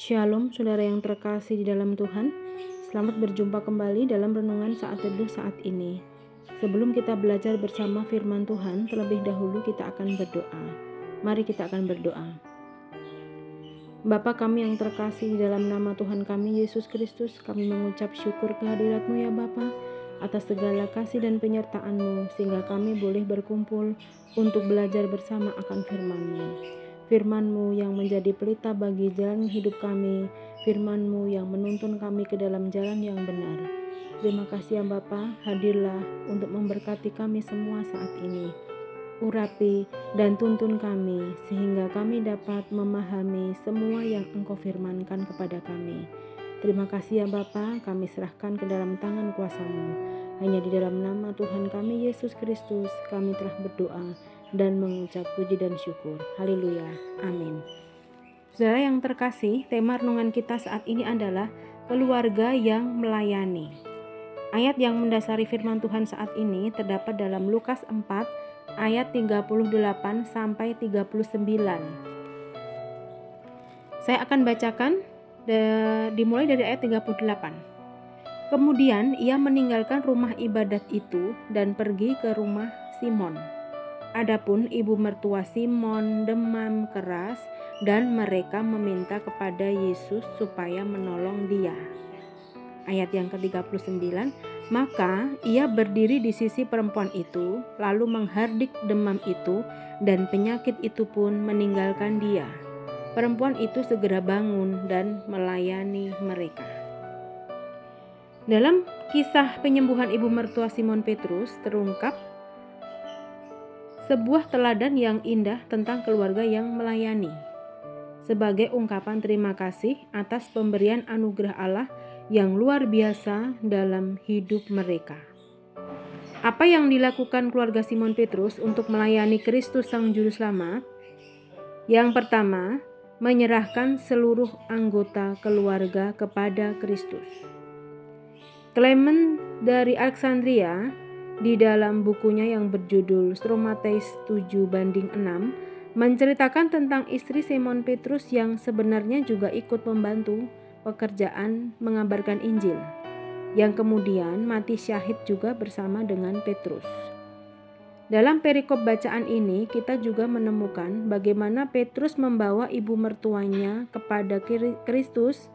Shalom saudara yang terkasih di dalam Tuhan. Selamat berjumpa kembali dalam renungan saat teduh saat ini. Sebelum kita belajar bersama firman Tuhan, terlebih dahulu kita akan berdoa. Mari kita akan berdoa. Bapa kami yang terkasih, di dalam nama Tuhan kami Yesus Kristus, kami mengucap syukur kehadirat-Mu ya Bapa, atas segala kasih dan penyertaan-Mu, sehingga kami boleh berkumpul untuk belajar bersama akan firman-Mu. Firman-Mu yang menjadi pelita bagi jalan hidup kami, firman-Mu yang menuntun kami ke dalam jalan yang benar. Terima kasih ya Bapa, hadirlah untuk memberkati kami semua saat ini. Urapi dan tuntun kami, sehingga kami dapat memahami semua yang Engkau firmankan kepada kami. Terima kasih ya Bapa, kami serahkan ke dalam tangan kuasa-Mu. Hanya di dalam nama Tuhan kami Yesus Kristus, kami telah berdoa dan mengucap puji dan syukur. Haleluya, amin. Saudara yang terkasih, tema renungan kita saat ini adalah keluarga yang melayani. Ayat yang mendasari firman Tuhan saat ini terdapat dalam Lukas 4 ayat 38 sampai 39. Saya akan bacakan dimulai dari ayat 38. Kemudian ia meninggalkan rumah ibadat itu dan pergi ke rumah Simon. Adapun ibu mertua Simon demam keras dan mereka meminta kepada Yesus supaya menolong dia. Ayat yang ke-39, maka ia berdiri di sisi perempuan itu, lalu menghardik demam itu, dan penyakit itu pun meninggalkan dia. Perempuan itu segera bangun dan melayani mereka. Dalam kisah penyembuhan ibu mertua Simon Petrus terungkap sebuah teladan yang indah tentang keluarga yang melayani. Sebagai ungkapan terima kasih atas pemberian anugerah Allah yang luar biasa dalam hidup mereka. Apa yang dilakukan keluarga Simon Petrus untuk melayani Kristus Sang Juru Selamat? Yang pertama, menyerahkan seluruh anggota keluarga kepada Kristus. Clement dari Alexandria di dalam bukunya yang berjudul Stromatheis 7:6 menceritakan tentang istri Simon Petrus yang sebenarnya juga ikut membantu pekerjaan mengabarkan Injil, yang kemudian mati syahid juga bersama dengan Petrus. Dalam perikop bacaan ini kita juga menemukan bagaimana Petrus membawa ibu mertuanya kepada Kristus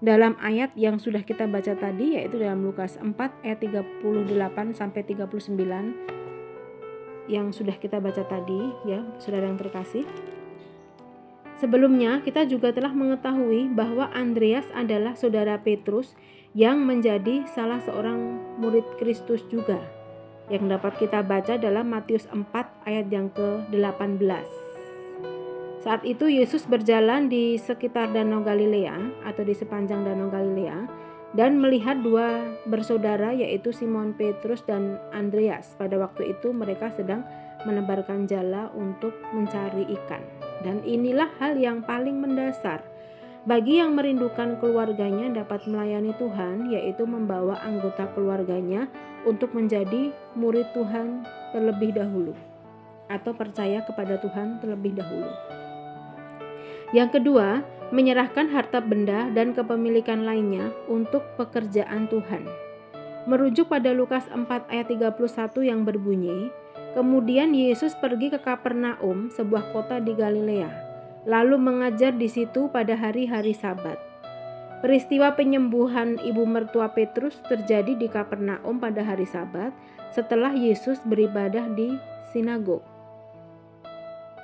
dalam ayat yang sudah kita baca tadi, yaitu dalam Lukas 4 ayat 38 sampai 39 yang sudah kita baca tadi ya, saudara yang terkasih. Sebelumnya kita juga telah mengetahui bahwa Andreas adalah saudara Petrus yang menjadi salah seorang murid Kristus juga, yang dapat kita baca dalam Matius 4 ayat yang ke-18. Saat itu Yesus berjalan di sekitar Danau Galilea atau di sepanjang Danau Galilea dan melihat dua bersaudara, yaitu Simon Petrus dan Andreas. Pada waktu itu mereka sedang menebarkan jala untuk mencari ikan. Dan inilah hal yang paling mendasar bagi yang merindukan keluarganya dapat melayani Tuhan, yaitu membawa anggota keluarganya untuk menjadi murid Tuhan terlebih dahulu atau percaya kepada Tuhan terlebih dahulu. Yang kedua, menyerahkan harta benda dan kepemilikan lainnya untuk pekerjaan Tuhan. Merujuk pada Lukas 4 ayat 31 yang berbunyi, kemudian Yesus pergi ke Kapernaum, sebuah kota di Galilea, lalu mengajar di situ pada hari-hari Sabat. Peristiwa penyembuhan ibu mertua Petrus terjadi di Kapernaum pada hari Sabat setelah Yesus beribadah di sinagog.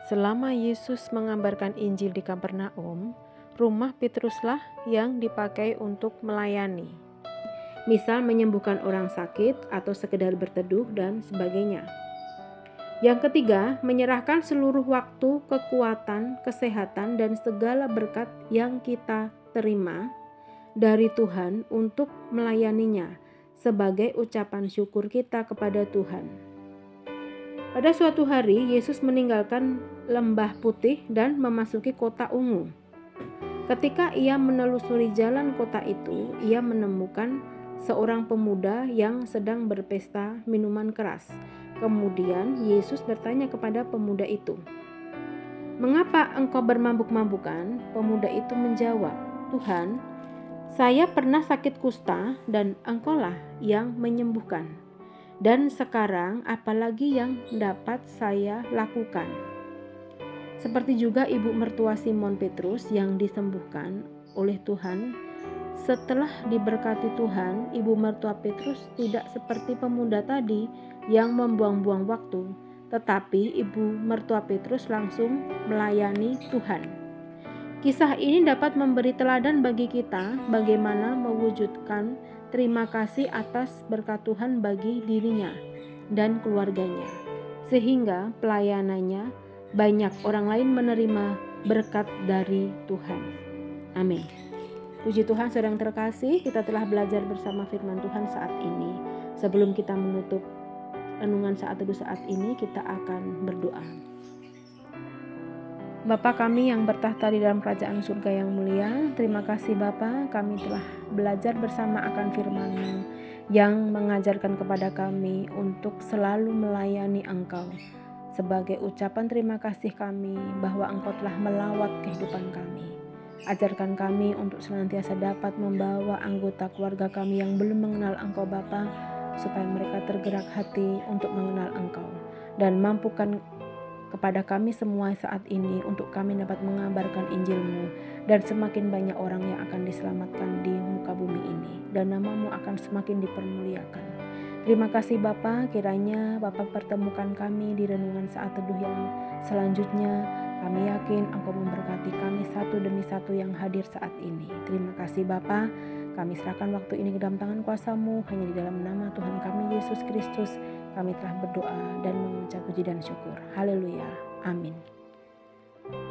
Selama Yesus mengabarkan Injil di Kapernaum, rumah Petruslah yang dipakai untuk melayani. Misal menyembuhkan orang sakit atau sekedar berteduh dan sebagainya. Yang ketiga, menyerahkan seluruh waktu, kekuatan, kesehatan, dan segala berkat yang kita terima dari Tuhan untuk melayaninya sebagai ucapan syukur kita kepada Tuhan. Pada suatu hari, Yesus meninggalkan lembah putih dan memasuki kota ungu. Ketika ia menelusuri jalan kota itu, ia menemukan seorang pemuda yang sedang berpesta minuman keras. Kemudian Yesus bertanya kepada pemuda itu, "Mengapa engkau bermabuk-mabukan?" Pemuda itu menjawab, Tuhan, saya pernah sakit kusta dan Engkaulah yang menyembuhkan. Dan sekarang apalagi yang dapat saya lakukan?" Seperti juga ibu mertua Simon Petrus yang disembuhkan oleh Tuhan, setelah diberkati Tuhan, ibu mertua Petrus tidak seperti pemuda tadi yang membuang-buang waktu, tetapi ibu mertua Petrus langsung melayani Tuhan. Kisah ini dapat memberi teladan bagi kita bagaimana mewujudkan terima kasih atas berkat Tuhan bagi dirinya dan keluarganya, sehingga pelayanannya banyak orang lain menerima berkat dari Tuhan. Amin. Puji Tuhan, saudara yang terkasih, kita telah belajar bersama firman Tuhan saat ini. Sebelum kita menutup renungan saat teduh saat ini, kita akan berdoa. Bapa kami yang bertahta di dalam kerajaan surga yang mulia, terima kasih Bapa, kami telah belajar bersama akan firman-Mu yang mengajarkan kepada kami untuk selalu melayani Engkau. Sebagai ucapan terima kasih kami bahwa Engkau telah melawat kehidupan kami. Ajarkan kami untuk senantiasa dapat membawa anggota keluarga kami yang belum mengenal Engkau Bapa, supaya mereka tergerak hati untuk mengenal Engkau, dan mampukan kepada kami semua saat ini untuk kami dapat mengabarkan Injil-Mu, dan semakin banyak orang yang akan diselamatkan di muka bumi ini, dan nama-Mu akan semakin dipermuliakan. Terima kasih Bapa, kiranya Bapa pertemukan kami di renungan saat teduh yang selanjutnya. Kami yakin Engkau memberkati kami satu demi satu yang hadir saat ini. Terima kasih Bapa, kami serahkan waktu ini ke dalam tangan kuasa-Mu, hanya di dalam nama Tuhan kami Yesus Kristus kami telah berdoa dan mengucap puji dan syukur. Haleluya, amin.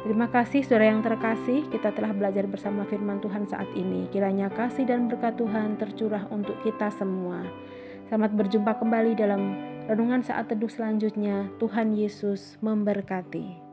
Terima kasih saudara yang terkasih, kita telah belajar bersama firman Tuhan saat ini. Kiranya kasih dan berkat Tuhan tercurah untuk kita semua. Selamat berjumpa kembali dalam renungan saat teduh selanjutnya. Tuhan Yesus memberkati.